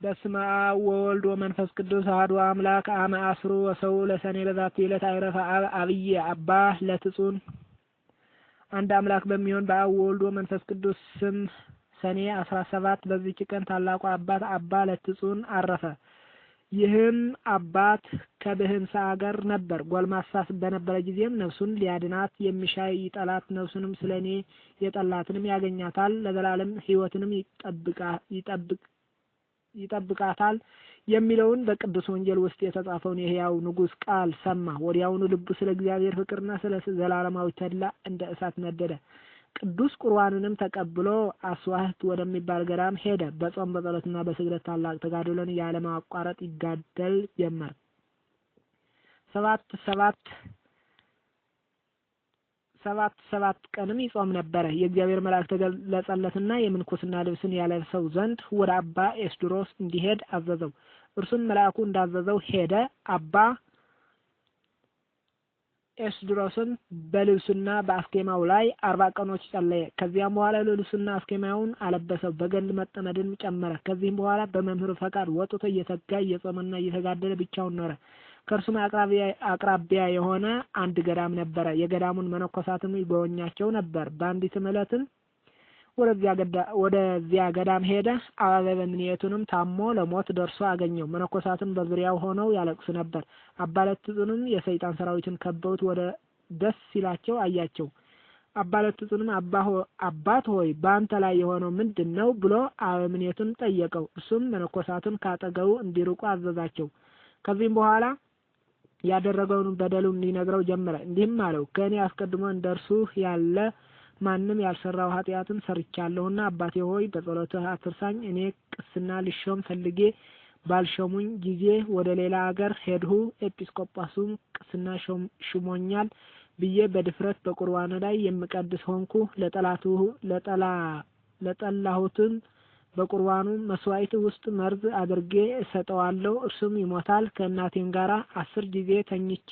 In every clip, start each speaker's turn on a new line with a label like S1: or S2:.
S1: በስመ አብ ወወልድ ወመንፈስ ቅዱስ አሐዱ አምላክ አመ አስሩ ወሰው ለሰኔ በዛቲ ዕለት አይረፈ አብ አብይ አባ ለትጹን። አንድ አምላክ በሚሆን በአብ ወወልድ ወመንፈስ ቅዱስ ስም ሰኔ 17 በዚህች ቀን ታላቁ አባት አባ ለትጹን አረፈ። ይህም አባት ከብህንሳ አገር ነበር። ጎልማሳ በነበረ ጊዜም ነፍሱን ሊያድናት የሚሻ ይጠላት፣ ነፍሱንም ስለኔ የጠላትንም ያገኛታል፣ ለዘላለም ሕይወትንም ይጠብቃታል የሚለውን በቅዱስ ወንጌል ውስጥ የተጻፈውን የሕያው ንጉሥ ቃል ሰማ። ወዲያውኑ ልቡ ስለ እግዚአብሔር ፍቅርና ስለ ዘላለማዊ ተድላ እንደ እሳት ነደደ። ቅዱስ ቁርባንንም ተቀብሎ አስዋህት ወደሚባል ገዳም ሄደ። በጾም በጸሎትና በስግደት ታላቅ ተጋድሎን ያለማቋረጥ ይጋደል ጀመር። ሰባት ቀንም ይጾም ነበረ። የእግዚአብሔር መልአክ ተገለጸለትና የምንኩስና ልብስን ያለብሰው ዘንድ ወደ አባ ኤስድሮስ እንዲሄድ አዘዘው። እርሱም መልአኩ እንዳዘዘው ሄደ። አባ ኤስድሮስም በልብሱና በአስኬማው ላይ 40 ቀኖች ጸለየ። ከዚያም በኋላ ልብሱና አስኬማውን አለበሰው፣ በገድል መጠመድን ጨመረ። ከዚህም በኋላ በመምህሩ ፈቃድ ወጥቶ እየተጋ እየጾመና እየተጋደለ ብቻውን ኖረ። ከእርሱም አቅራቢያ የሆነ አንድ ገዳም ነበረ። የገዳሙን መነኮሳትም ይጎበኛቸው ነበር። በአንዲትም ዕለትም ወደዚያ ገዳም ሄደ። አበምኔቱንም ታሞ ለሞት ደርሶ አገኘው። መነኮሳትም በዙሪያው ሆነው ያለቅሱ ነበር። አባ ለትጹንም የሰይጣን ሰራዊትን ከበውት ወደ ደስ ሲላቸው አያቸው። አባ ለትጹንም አባት ሆይ በአንተ ላይ የሆነው ምንድን ነው ብሎ አበምኔቱን ጠየቀው። እሱም መነኮሳትን ካጠገቡ እንዲርቁ አዘዛቸው። ከዚህም በኋላ ያደረገውን በደሉን ሊነግረው ጀመረ። እንዲህም አለው፣ ከእኔ አስቀድሞ እንደርሱ ያለ ማንም ያልሰራው ኃጢአትን ሰርቻለሁና አባቴ ሆይ በጸሎትህ አትርሳኝ። እኔ ቅስና ልሾም ፈልጌ ባልሾሙኝ ጊዜ ወደ ሌላ አገር ሄድሁ። ኤጲስቆጶሱም ቅስና ሹሞኛል ብዬ በድፍረት በቁርባኑ ላይ የምቀድስ ሆንኩ። ለጠላሁትም በቁርባኑ መስዋዕት ውስጥ መርዝ አድርጌ እሰጠዋለሁ፣ እርሱም ይሞታል። ከእናቴም ጋር 10 ጊዜ ተኝቼ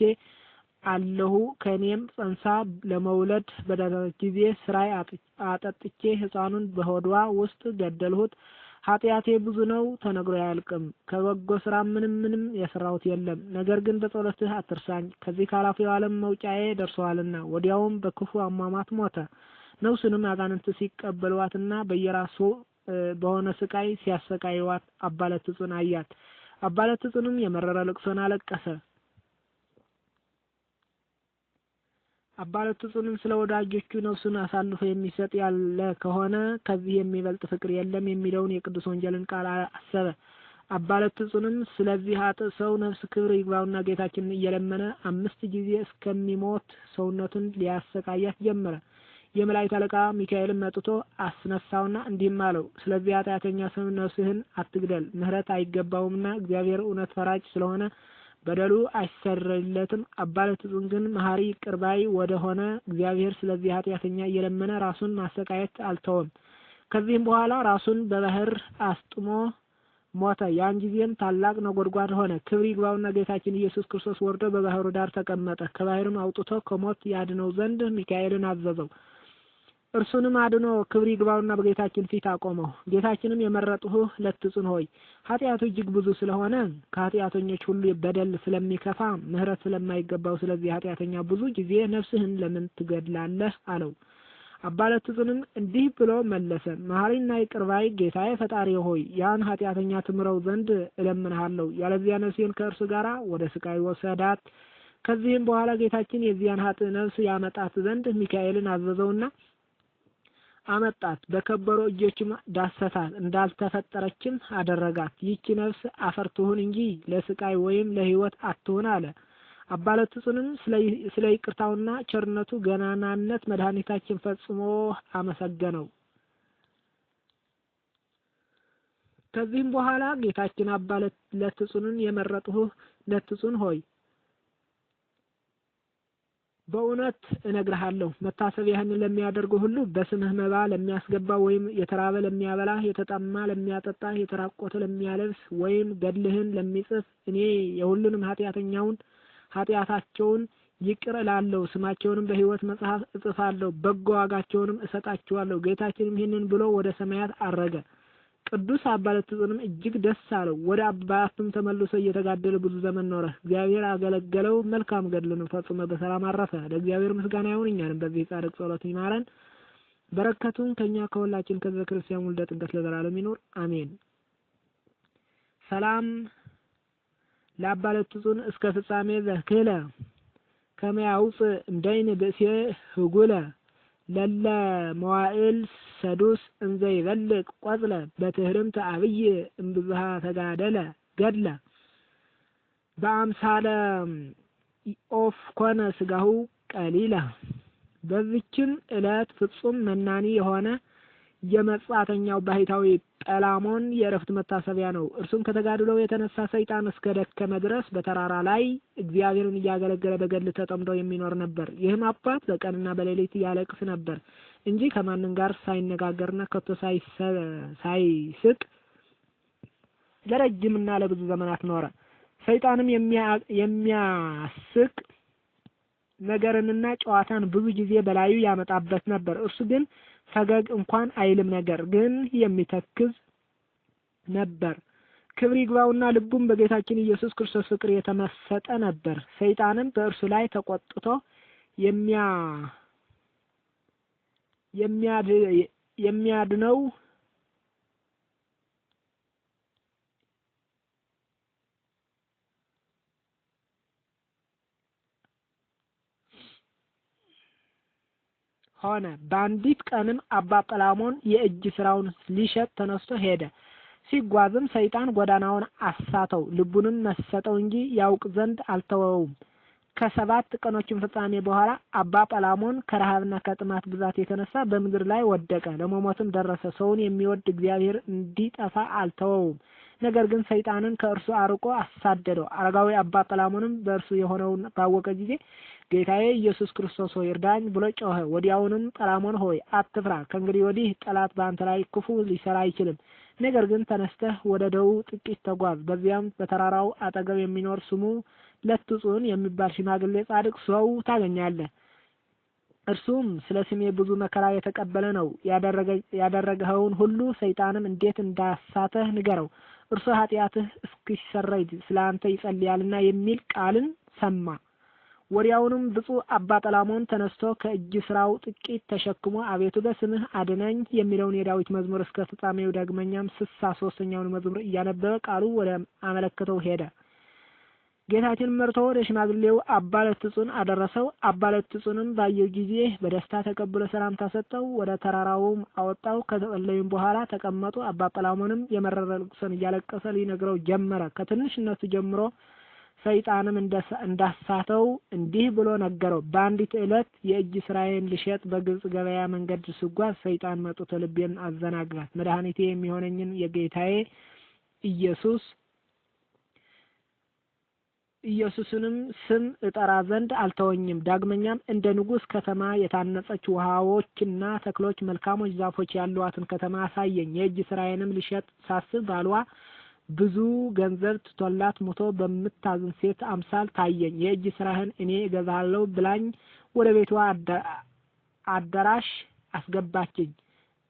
S1: አለሁ። ከእኔም ጸንሳ ለመውለድ በደረሰች ጊዜ ስራይ አጠጥቼ ሕፃኑን በሆዷ ውስጥ ገደልሁት። ኃጢአቴ ብዙ ነው፣ ተነግሮ አያልቅም። ከበጎ ስራ ምንም የሰራሁት የለም። ነገር ግን በጸሎትህ አትርሳኝ፣ ከዚህ ከኃላፊው ዓለም መውጫዬ ደርሰዋልና። ወዲያውም በክፉ አሟሟት ሞተ። ነፍሱንም አጋንንት ሲቀበሏትና በየራሱ በሆነ ስቃይ ሲያሰቃይዋት አባ ለትጹን አያት። አባ ለትጹንም የመረረ ልቅሶን አለቀሰ። አባ ለትጹንም ስለ ወዳጆቹ ነፍሱን አሳልፎ የሚሰጥ ያለ ከሆነ ከዚህ የሚበልጥ ፍቅር የለም የሚለውን የቅዱስ ወንጌልን ቃል አሰበ። አባ ለትጹንም ስለዚህ ኃጥእ ሰው ነፍስ ክብር ይግባውና ጌታችንን እየለመነ 5 ጊዜ እስከሚሞት ሰውነቱን ሊያሰቃያት ጀመረ። የመላእክት አለቃ ሚካኤልን መጥቶ አስነሳውና እንዲህም አለው፣ ስለዚህ ኃጢአተኛ ሰው ነፍስህን አትግደል፣ ምሕረት አይገባውምና እግዚአብሔር እውነት ፈራጅ ስለሆነ በደሉ አይሰረይለትም። አባ ለትጹን ግን መሐሪ ይቅር ባይ ወደ ሆነ እግዚአብሔር ስለዚህ ኃጢአተኛ እየለመነ ራሱን ማሰቃየት አልተወም። ከዚህም በኋላ ራሱን በባህር አስጥሞ ሞተ። ያን ጊዜም ታላቅ ነጎድጓድ ሆነ። ክብር ይግባውና ጌታችን ኢየሱስ ክርስቶስ ወርዶ በባህሩ ዳር ተቀመጠ። ከባህርም አውጥቶ ከሞት ያድነው ዘንድ ሚካኤልን አዘዘው። እርሱንም አድኖ ክብር ይግባውና በጌታችን ፊት አቆመው። ጌታችንም የመረጥሁህ ለትጹን ሆይ ኃጢአቱ እጅግ ብዙ ስለሆነ ከኃጢአተኞች ሁሉ በደል ስለሚከፋ ምሕረት ስለማይገባው ስለዚህ ኃጢአተኛ ብዙ ጊዜ ነፍስህን ለምን ትገድላለህ አለው። አባ ለትጹንም እንዲህ ብሎ መለሰ፣ መሐሪና ይቅር ባይ ጌታዬ ፈጣሪ ሆይ ያን ኃጢአተኛ ትምረው ዘንድ እለምንሃለሁ፣ ያለዚያ ነፍሴን ከእርሱ ጋር ወደ ስቃይ ወሰዳት። ከዚህም በኋላ ጌታችን የዚያን ኃጥእ ነፍስ ያመጣት ዘንድ ሚካኤልን አዘዘውና አመጣት። በከበሩ እጆችም ዳሰሳት፣ እንዳልተፈጠረችም አደረጋት። ይህች ነፍስ አፈር ትሁን እንጂ ለስቃይ ወይም ለሕይወት አትሁን አለ። አባ ለትጹንም ስለ ይቅርታውና ቸርነቱ ገናናነት መድኃኒታችን ፈጽሞ አመሰገነው። ከዚህም በኋላ ጌታችን አባ ለትጹንን የመረጥሁህ ለትጹን ሆይ በእውነት እነግርሃለሁ፣ መታሰቢያህን ለሚያደርጉ ሁሉ በስምህ መባ ለሚያስገባ ወይም የተራበ ለሚያበላ፣ የተጠማ ለሚያጠጣ፣ የተራቆተ ለሚያለብስ ወይም ገድልህን ለሚጽፍ እኔ የሁሉንም ኃጢአታቸውን ይቅር እላለሁ፣ ስማቸውንም በሕይወት መጽሐፍ እጽፋለሁ፣ በጎ ዋጋቸውንም እሰጣቸዋለሁ። ጌታችንም ይህንን ብሎ ወደ ሰማያት አረገ። ቅዱስ አባ ለትጹንም እጅግ ደስ አለው። ወደ አባቱም ተመልሶ እየተጋደለ ብዙ ዘመን ኖረ። እግዚአብሔር አገለገለው። መልካም ገድልን ፈጽሞ በሰላም አረፈ። ለእግዚአብሔር ምስጋና ይሁን፣ እኛንም በዚህ ጻድቅ ጸሎት ይማረን። በረከቱን ከኛ ከሁላችን ከሕዝበ ክርስቲያን ውልደ ጥምቀት ለዘላለም ይኑር አሜን። ሰላም ለአባ ለትጹን እስከ ፍጻሜ ዘክለ ከመያውፅ እምደይን ብእሴ ህጉለ ለለ መዋዕል ሰዱስ እንዘ ይበልቅ ቆጽለ በትህርምት አብይ እምብዝሃ ተጋደለ ገድለ በአምሳለ ኦፍ ኮነ ስጋሁ ቀሊለ። በዚችም ዕለት ፍጹም መናኒ የሆነ የመጻተኛው ባህታዊ ጰላሞን የዕረፍት መታሰቢያ ነው። እርሱም ከተጋድሎው የተነሳ ሰይጣን እስከ ደከመ ድረስ በተራራ ላይ እግዚአብሔርን እያገለገለ በገድል ተጠምዶ የሚኖር ነበር። ይህም አባት በቀንና በሌሊት ያለቅስ ነበር እንጂ ከማንም ጋር ሳይነጋገርና ከቶ ሳይስቅ ለረጅምና ለብዙ ዘመናት ኖረ። ሰይጣንም የሚያስቅ ነገርንና ጨዋታን ብዙ ጊዜ በላዩ ያመጣበት ነበር። እርሱ ግን ፈገግ እንኳን አይልም፣ ነገር ግን የሚተክዝ ነበር። ክብር ይግባውና ልቡም በጌታችን ኢየሱስ ክርስቶስ ፍቅር የተመሰጠ ነበር። ሰይጣንም በእርሱ ላይ ተቆጥቶ የሚያድነው ሆነ። በአንዲት ቀንም አባ ጰላሞን የእጅ ስራውን ሊሸጥ ተነስቶ ሄደ። ሲጓዝም ሰይጣን ጎዳናውን አሳተው፣ ልቡንም መሰጠው እንጂ ያውቅ ዘንድ አልተወውም። ከ7 ቀኖችም ፍጻሜ በኋላ አባ ጰላሞን ከረሃብና ከጥማት ብዛት የተነሳ በምድር ላይ ወደቀ፣ ለመሞትም ደረሰ። ሰውን የሚወድ እግዚአብሔር እንዲጠፋ አልተወውም፣ ነገር ግን ሰይጣንን ከእርሱ አርቆ አሳደደው። አረጋዊ አባ ጰላሞንም በእርሱ የሆነውን ባወቀ ጊዜ ጌታዬ ኢየሱስ ክርስቶስ ሆይ እርዳኝ ብሎ ጮኸ። ወዲያውንም ጰላሞን ሆይ አትፍራ፣ ከእንግዲህ ወዲህ ጠላት በአንተ ላይ ክፉ ሊሰራ አይችልም። ነገር ግን ተነስተህ ወደ ደቡብ ጥቂት ተጓዝ። በዚያም በተራራው አጠገብ የሚኖር ስሙ ለትጹን የሚባል ሽማግሌ ጻድቅ ሰው ታገኛለህ። እርሱም ስለ ስሜ ብዙ መከራ የተቀበለ ነው። ያደረገኸውን ሁሉ ሰይጣንም እንዴት እንዳሳተህ ንገረው። እርሱ ኃጢአትህ እስኪሰረይ ስለ አንተ ይጸልያልና የሚል ቃልን ሰማ። ወዲያውንም ብፁዕ አባ ጰላሞን ተነስቶ ከእጅ ስራው ጥቂት ተሸክሞ አቤቱ በስምህ አድነኝ የሚለውን የዳዊት መዝሙር እስከ ፍጻሜው ዳግመኛም 63ኛውን መዝሙር እያነበበ ቃሉ ወደ አመለከተው ሄደ። ጌታችን መርቶ ወደ ሽማግሌው አባ ለትጹን አደረሰው። አባ ለትጹንም ባየው ጊዜ በደስታ ተቀብሎ ሰላምታ ሰጠው። ወደ ተራራውም አወጣው። ከተጸለዩም በኋላ ተቀመጡ። አባ ጰላሞንም የመረረ ልቅሶን እያለቀሰ ሊነግረው ጀመረ። ከትንሽነቱ ጀምሮ ሰይጣንም እንዳሳተው እንዲህ ብሎ ነገረው። በአንዲት ዕለት የእጅ ስራዬን ልሸጥ በግብጽ ገበያ መንገድ ስጓዝ ሰይጣን መጥቶ ልቤን አዘናጋት። መድኃኒቴ የሚሆነኝን የጌታዬ ኢየሱስንም ስም እጠራ ዘንድ አልተወኝም። ዳግመኛም እንደ ንጉሥ ከተማ የታነጸች ውሃዎችና ተክሎች መልካሞች ዛፎች ያሏትን ከተማ አሳየኝ። የእጅ ስራዬንም ልሸጥ ሳስብ ባልዋ ብዙ ገንዘብ ትቶላት ሞቶ በምታዝን ሴት አምሳል ታየኝ። የእጅ ስራህን እኔ እገዛለሁ ብላኝ ወደ ቤቷ አዳራሽ አስገባችኝ።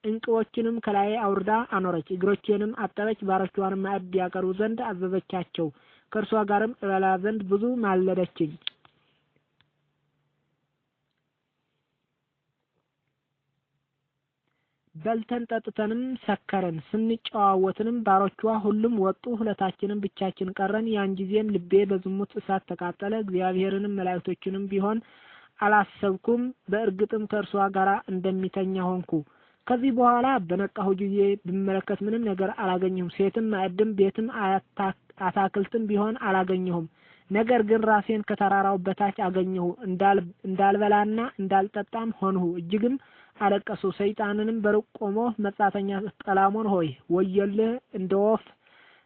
S1: እንቁዎችንም ከላይ አውርዳ አኖረች። እግሮቼንም አጠበች። ባሮቿንም ማዕድ ያቀርቡ ዘንድ አዘዘቻቸው። ከእርሷ ጋርም እበላ ዘንድ ብዙ ማለደችኝ። በልተን ጠጥተንም ሰከረን። ስንጨዋወትንም ባሮቿ ሁሉም ወጡ፣ ሁለታችንም ብቻችን ቀረን። ያን ጊዜም ልቤ በዝሙት እሳት ተቃጠለ። እግዚአብሔርንም መላእክቶችንም ቢሆን አላሰብኩም። በእርግጥም ከእርሷ ጋር እንደሚተኛ ሆንኩ። ከዚህ በኋላ በነቃሁ ጊዜ ብመለከት ምንም ነገር አላገኘሁም። ሴትም ማዕድም ቤትም አታክልትም ቢሆን አላገኘሁም። ነገር ግን ራሴን ከተራራው በታች አገኘሁ። እንዳልበላና እንዳልጠጣም ሆንሁ። እጅግም አለቀሱ። ሰይጣንንም በሩቅ ቆሞ መጻተኛ ጰላሞን ሆይ ወዮልህ፣ እንደ ወፍ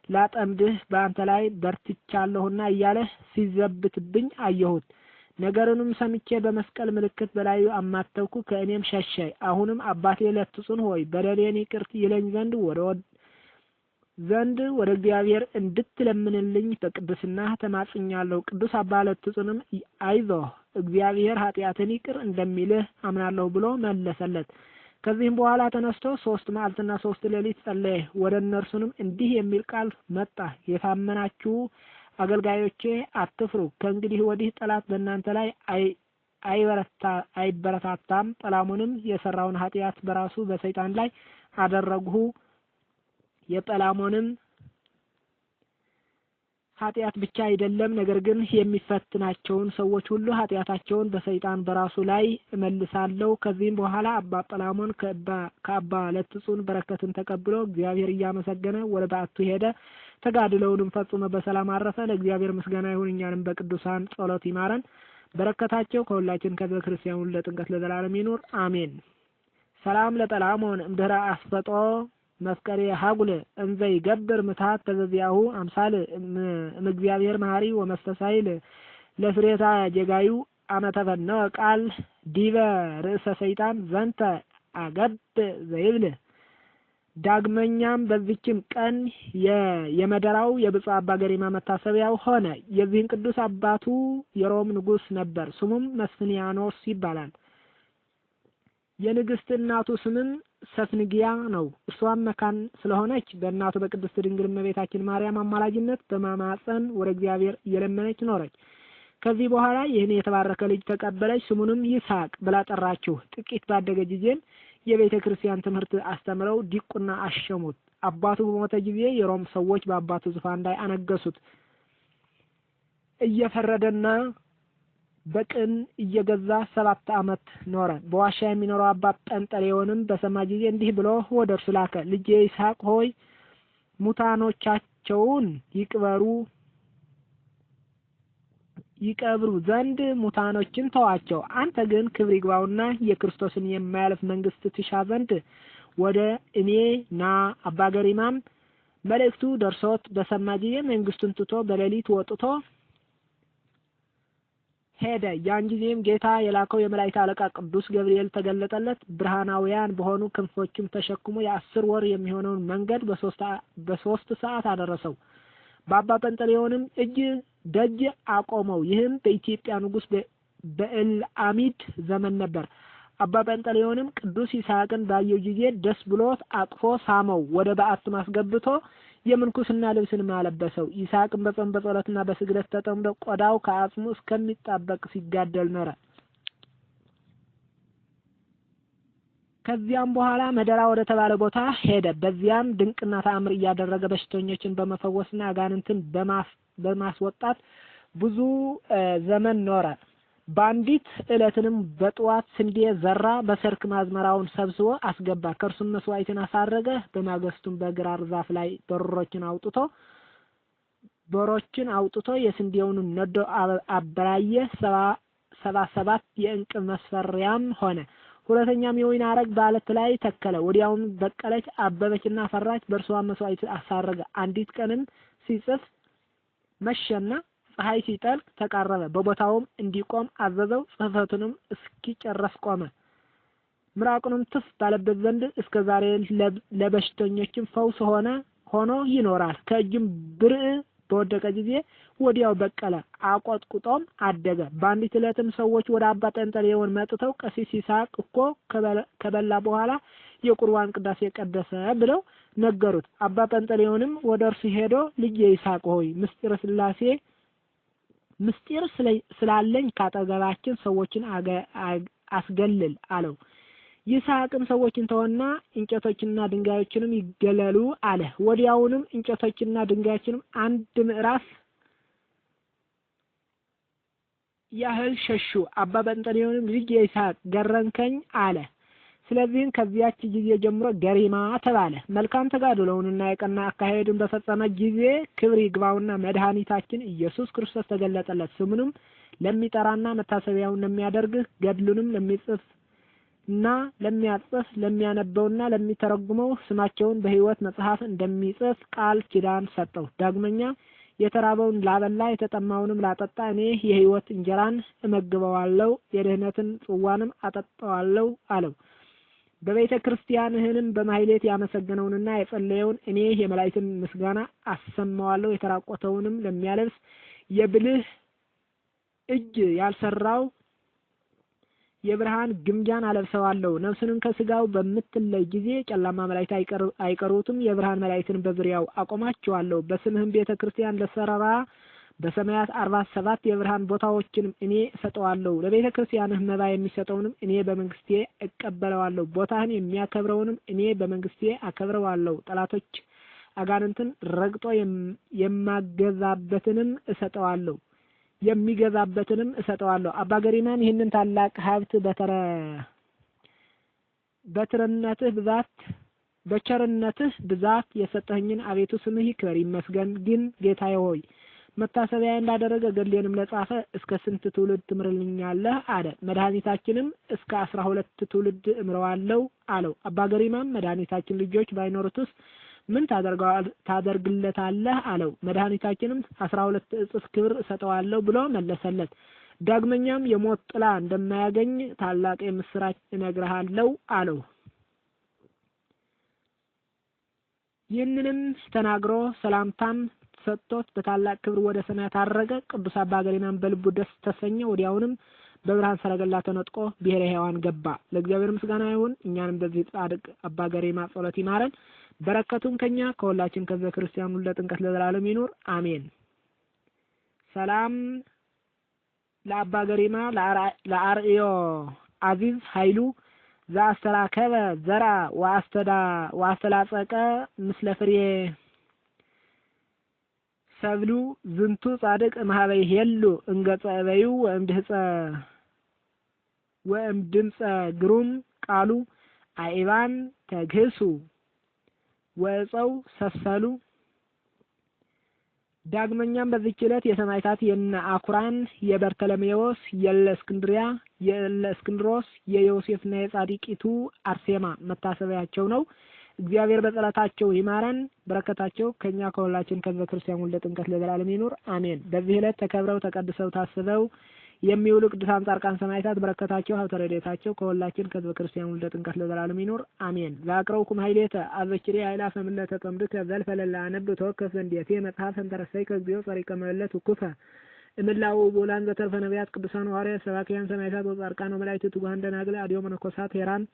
S1: ላጠምድህ በአንተ ላይ በርትቻለሁና እያለ ሲዘብትብኝ አየሁት። ነገሩንም ሰምቼ በመስቀል ምልክት በላዩ አማተብኩ፣ ከእኔም ሸሸ። አሁንም አባቴ ለትጹን ሆይ በደሌን ይቅር ይለኝ ዘንድ ወደ እግዚአብሔር እንድትለምንልኝ በቅድስና ተማጽኛለሁ። ቅዱስ አባ ለትጹንም አይዞህ፣ እግዚአብሔር ኃጢአትን ይቅር እንደሚልህ አምናለሁ ብሎ መለሰለት። ከዚህም በኋላ ተነስቶ 3 መዓልትና 3 ሌሊት ጸለየ። ወደ እነርሱም እንዲህ የሚል ቃል መጣ። የታመናችሁ አገልጋዮቼ አትፍሩ። ከእንግዲህ ወዲህ ጠላት በእናንተ ላይ አይበረታታም። ጰላሞንም የሰራውን ኃጢአት በራሱ በሰይጣን ላይ አደረግሁ። የጰላሞንም ኃጢአት ብቻ አይደለም፣ ነገር ግን የሚፈትናቸውን ሰዎች ሁሉ ኃጢአታቸውን በሰይጣን በራሱ ላይ እመልሳለሁ። ከዚህም በኋላ አባ ጰላሞን ከአባ ለትጹን በረከትን ተቀብሎ እግዚአብሔር እያመሰገነ ወደ በዓቱ ሄደ። ተጋድለውንም ፈጽሞ በሰላም አረፈ። ለእግዚአብሔር ምስጋና ይሁን፣ እኛንም በቅዱሳን ጸሎት ይማረን። በረከታቸው ከሁላችን ከሕዝበ ክርስቲያኑ ለጥንቀት ለዘላለም ይኑር አሜን። ሰላም ለጰላሞን እምድኅረ አስፈጦ መፍቀሬ ሀጉል እንዘ ይገብር ምትሃት ተዘዚያሁ አምሳል እምእግዚአብሔር መሐሪ ወመስተሳይል ለፍሬታ ጀጋዩ አመተፈነወ ቃል ዲበ ርእሰ ሰይጣን ዘንተ አገብ ዘይብል። ዳግመኛም በዚችም ቀን የመደራው የብፁዕ አባ ገሪማ መታሰቢያው ሆነ። የዚህን ቅዱስ አባቱ የሮም ንጉሥ ነበር። ስሙም መስፍንያኖስ ይባላል። የንግስት እናቱ ስምም ሰፍንጊያ ነው። እርሷም መካን ስለሆነች በእናቱ በቅድስት ድንግል እመቤታችን ማርያም አማላጅነት በማማፀን ወደ እግዚአብሔር እየለመነች ኖረች። ከዚህ በኋላ ይህን የተባረከ ልጅ ተቀበለች። ስሙንም ይስሐቅ ብላ ጠራችው። ጥቂት ባደገ ጊዜም የቤተ ክርስቲያን ትምህርት አስተምረው ዲቁና አሸሙት። አባቱ በሞተ ጊዜ የሮም ሰዎች በአባቱ ዙፋን ላይ አነገሱት። እየፈረደና በቅን እየገዛ 7 ዓመት ኖረ። በዋሻ የሚኖረው አባት ጰንጠሌዎንም በሰማ ጊዜ እንዲህ ብሎ ወደ እርሱ ላከ። ልጄ ይስሐቅ ሆይ ሙታኖቻቸውን ይቀብሩ ዘንድ ሙታኖችን ተዋቸው። አንተ ግን ክብር ይግባውና የክርስቶስን የማያልፍ መንግስት ትሻ ዘንድ ወደ እኔ ና። አባ ገሪማም መልእክቱ ደርሶት በሰማ ጊዜ መንግስቱን ትቶ በሌሊት ወጥቶ ሄደ። ያን ጊዜም ጌታ የላከው የመላእክት አለቃ ቅዱስ ገብርኤል ተገለጠለት። ብርሃናውያን በሆኑ ክንፎችም ተሸክሞ የ10 ወር የሚሆነውን መንገድ በ3 ሰዓት አደረሰው። በአባ ጰንጠሌዎንም እጅ ደጅ አቆመው። ይህም በኢትዮጵያ ንጉስ በእልአሚድ ዘመን ነበር። አባ ጰንጠሌዎንም ቅዱስ ይስሐቅን ባየው ጊዜ ደስ ብሎት አቅፎ ሳመው። ወደ በዓቱም አስገብቶ የምንኩስና ልብስን አለበሰው። ይስሐቅን በጾም በጸሎትና በስግደት ተጠምዶ ቆዳው ከአጽሙ እስከሚጣበቅ ሲጋደል ኖረ። ከዚያም በኋላ መደራ ወደ ተባለ ቦታ ሄደ። በዚያም ድንቅና ተአምር እያደረገ በሽተኞችን በመፈወስና አጋንንትን በማስወጣት ብዙ ዘመን ኖረ። በአንዲት ዕለትንም በጠዋት ስንዴ ዘራ። በሰርክ አዝመራውን ሰብስቦ አስገባ። ከእርሱም መስዋዕትን አሳረገ። በማግስቱም በግራር ዛፍ ላይ በሮችን አውጥቶ የስንዴውን ነዶ አበራየ። 77 የእንቅብ መስፈሪያም ሆነ። ሁለተኛም የወይን አረግ በዓለት ላይ ተከለ። ወዲያውም በቀለች፣ አበበችና ፈራች። በእርሷም መስዋዕት አሳረገ። አንዲት ቀንም ሲጽፍ መሸና ፀሐይ ሲጠልቅ ተቃረበ። በቦታውም እንዲቆም አዘዘው። ጽሕፈቱንም እስኪጨርስ ቆመ። ምራቁንም ትፍ ባለበት ዘንድ እስከ ዛሬ ለበሽተኞችም ፈውስ ሆኖ ይኖራል። ከእጁም ብርዕ በወደቀ ጊዜ ወዲያው በቀለ፣ አቆጥቁጦም አደገ። በአንዲት ዕለትም ሰዎች ወደ አባ ጰንጠሌዎን መጥተው ቀሲስ ይስሐቅ እኮ ከበላ በኋላ የቁርባን ቅዳሴ ቀደሰ ብለው ነገሩት። አባ ጰንጠሌዎንም ወደ እርሱ ሄዶ ልጄ ይስሐቅ ሆይ ምስጢር ስላለኝ ካጠገባችን ሰዎችን አስገልል አለው። ይስሐቅም ሰዎችን ተወና እንጨቶችንና ድንጋዮችንም ይገለሉ አለ። ወዲያውንም እንጨቶችንና ድንጋዮችንም 1 ምዕራፍ ያህል ሸሹ። አባ ጰንጠሌዎንም ልጄ ይስሐቅ ገረንከኝ አለ። ስለዚህም ከዚያች ጊዜ ጀምሮ ገሪማ ተባለ። መልካም ተጋድሎውንና የቀና አካሄዱን በፈጸመ ጊዜ ክብር ይግባውና መድኃኒታችን ኢየሱስ ክርስቶስ ተገለጠለት። ስሙንም ለሚጠራና መታሰቢያውን ለሚያደርግ ገድሉንም ለሚያጽፍ ለሚያነበውና ለሚተረጉመው ስማቸውን በሕይወት መጽሐፍ እንደሚጽፍ ቃል ኪዳን ሰጠው። ዳግመኛ የተራበውን ላበላ የተጠማውንም ላጠጣ እኔ የሕይወት እንጀራን እመግበዋለሁ፣ የድህነትን ጽዋንም አጠጣዋለሁ አለው። በቤተ ክርስቲያንህንም በማህሌት ያመሰገነውንና የጸለየውን እኔ የመላእክትን ምስጋና አሰማዋለሁ። የተራቆተውንም ለሚያለብስ የብልህ እጅ የብርሃን ግምጃን አለብሰዋለሁ። ነፍስንም ከስጋው በምትለይ ጊዜ ጨለማ መላእክት አይቀሩትም። የብርሃን መላእክትን በዙሪያው አቆማቸዋለሁ። በስምህም ቤተክርስቲያን ለሰራራ በሰማያት 47 የብርሃን ቦታዎችን እኔ እሰጠዋለሁ። ለቤተ ክርስቲያንህ መባ የሚሰጠውንም እኔ በመንግስቴ እቀበለዋለሁ። ቦታህን የሚያከብረውንም እኔ በመንግስቴ አከብረዋለሁ። ጠላቶች አጋንንትን ረግጦ የሚገዛበትንም እሰጠዋለሁ። አባ ገሪማም ይህንን ታላቅ ሀብት በቸርነትህ ብዛት የሰጠኸኝን አቤቱ ስምህ ይክበር ይመስገን። ግን ጌታዬ ሆይ መታሰቢያ እንዳደረገ ገድሌንም ለጻፈ እስከ ስንት ትውልድ ትምርልኛለህ አለ። መድኃኒታችንም እስከ 12 ትውልድ እምረዋለሁ አለው። አባ ገሪማም መድኃኒታችን ልጆች ባይኖሩትስ ምን ታደርግለታለህ አለው። መድኃኒታችንም 12 እጥፍ ክብር እሰጠዋለሁ ብሎ መለሰለት። ዳግመኛም የሞት ጥላ እንደማያገኝ ታላቅ የምስራች እነግርሃለሁ አለው። ይህንንም ተናግሮ ሰላምታም ሰጥቶት በታላቅ ክብር ወደ ሰማያት አረገ። ቅዱስ አባ ገሪማም በልቡ ደስ ተሰኘ። ወዲያውንም በብርሃን ሰረገላ ተነጥቆ ብሔረ ሕያዋን ገባ። ለእግዚአብሔር ምስጋና ይሁን። እኛንም በዚህ ጻድቅ አባ ገሪማ ጸሎት ይማረን። በረከቱም ከኛ ከሁላችን ከሕዝበ ክርስቲያኑ ለጥንቀት ለዘላለም ይኑር አሜን። ሰላም ለአባ ገሪማ ለአርዮ አዚዝ ኃይሉ ዘአስተራከበ ዘራ ወአስተላጸቀ ምስለ ፍሬ ሰብሉ ዝንቱ ጻድቅ ማህበይ ሄሉ እንገጸ በዩ ወእምድምፀ ግሩም ቃሉ አይባን ተግህሱ ወፀው ሰሰሉ። ዳግመኛም በዚህች ዕለት የሰማዕታት የነ አኩራን፣ የበርተለሜዎስ፣ የእስክንድሮስ፣ የዮሴፍና የጻድቂቱ አርሴማ መታሰቢያቸው ነው። እግዚአብሔር በጸሎታቸው ይማረን። በረከታቸው ከኛ ከሁላችን ከሕዝበ ክርስቲያኑ ለጥንቀት ለዘላለም ይኑር አሜን። በዚህ ዕለት ተከብረው ተቀድሰው ታስበው የሚውሉ ቅዱሳን ጻድቃን ሰማዕታት በረከታቸው ሀብተ ረድኤታቸው ከሁላችን ከሕዝበ ክርስቲያኑ ለጥንቀት ለዘላለም ይኑር አሜን። ዛቅረውኩም ኃይሌተ አዘኪሬ ኃይላፈ ምለተ ተምድከ ዘልፈ ለላነብ ተወከፍ ዘንዴቴ መጽሐፍ እንተረሰይ ከግዚኦ ጸሪቀ መለት ውኩፈ እምላው ቦላን ዘተርፈ ነቢያት ቅዱሳን ሐዋርያት ሰባክያን ሰማዕታት ወጻድቃን ወመላእክት ትጉሃን ደናግል አድዮ መነኮሳት ሄራን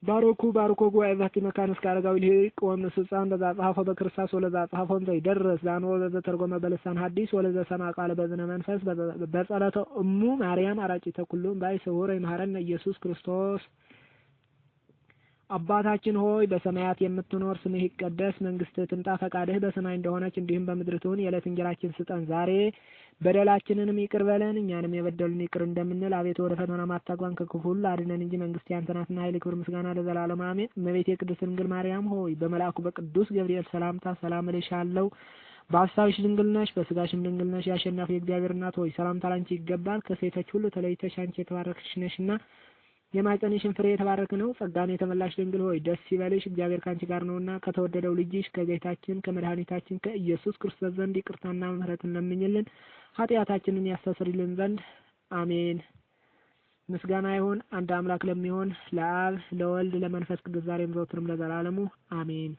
S1: ባሮኩ ጉባኤ ዛቲ መካን እስከ አረጋዊ ልሂቅ ወእምነ ስልጣን ለዛ ጸሐፎ በክርስቶስ ወለዛ ጸሐፎን ዘይደርስ ዛኖ ዘተርጎመ በልሳን ሐዲስ ወለዘ ሰማ ቃለ በዝነ መንፈስ በጸሎተ እሙ ማርያም አራጭተ ኩሉም ባይ ስውር ይማረን ኢየሱስ ክርስቶስ። አባታችን ሆይ በሰማያት የምትኖር ስምህ ይቀደስ፣ መንግስትህ ትምጣ፣ ፈቃድህ በሰማይ እንደሆነች እንዲሁም በምድር ትሁን። የዕለት እንጀራችንን ስጠን ዛሬ፣ በደላችንንም ይቅር በለን እኛንም የበደሉን ይቅር እንደምንል። አቤቱ ወደ ፈተና አታግባን ከክፉ ሁሉ አድነን እንጂ መንግስት ያንተ ናትና ኃይል፣ ክብር፣ ምስጋና ለዘላለም አሜን። እመቤቴ ቅድስት ድንግል ማርያም ሆይ በመልአኩ በቅዱስ ገብርኤል ሰላምታ ሰላም እልሻለሁ። በሀሳብሽ ድንግል ነሽ፣ በስጋሽም ድንግል ነሽ። የአሸናፊ የእግዚአብሔር እናት ሆይ ሰላምታ ላንቺ ይገባል። ከሴቶች ሁሉ ተለይተሽ አንቺ የተባረክሽ ነሽና የማኅፀንሽን ፍሬ የተባረከ ነው። ጸጋን የተመላሽ ድንግል ሆይ ደስ ይበልሽ፣ እግዚአብሔር ካንቺ ጋር ነውና ከተወደደው ልጅሽ ከጌታችን ከመድኃኒታችን ከኢየሱስ ክርስቶስ ዘንድ ይቅርታና ምሕረትን ለምኝልን ኃጢአታችንን ያስተሰርይልን ዘንድ አሜን። ምስጋና ይሁን አንድ አምላክ ለሚሆን ለአብ ለወልድ ለመንፈስ ቅዱስ ዛሬም ዘወትርም ለዘላለሙ አሜን።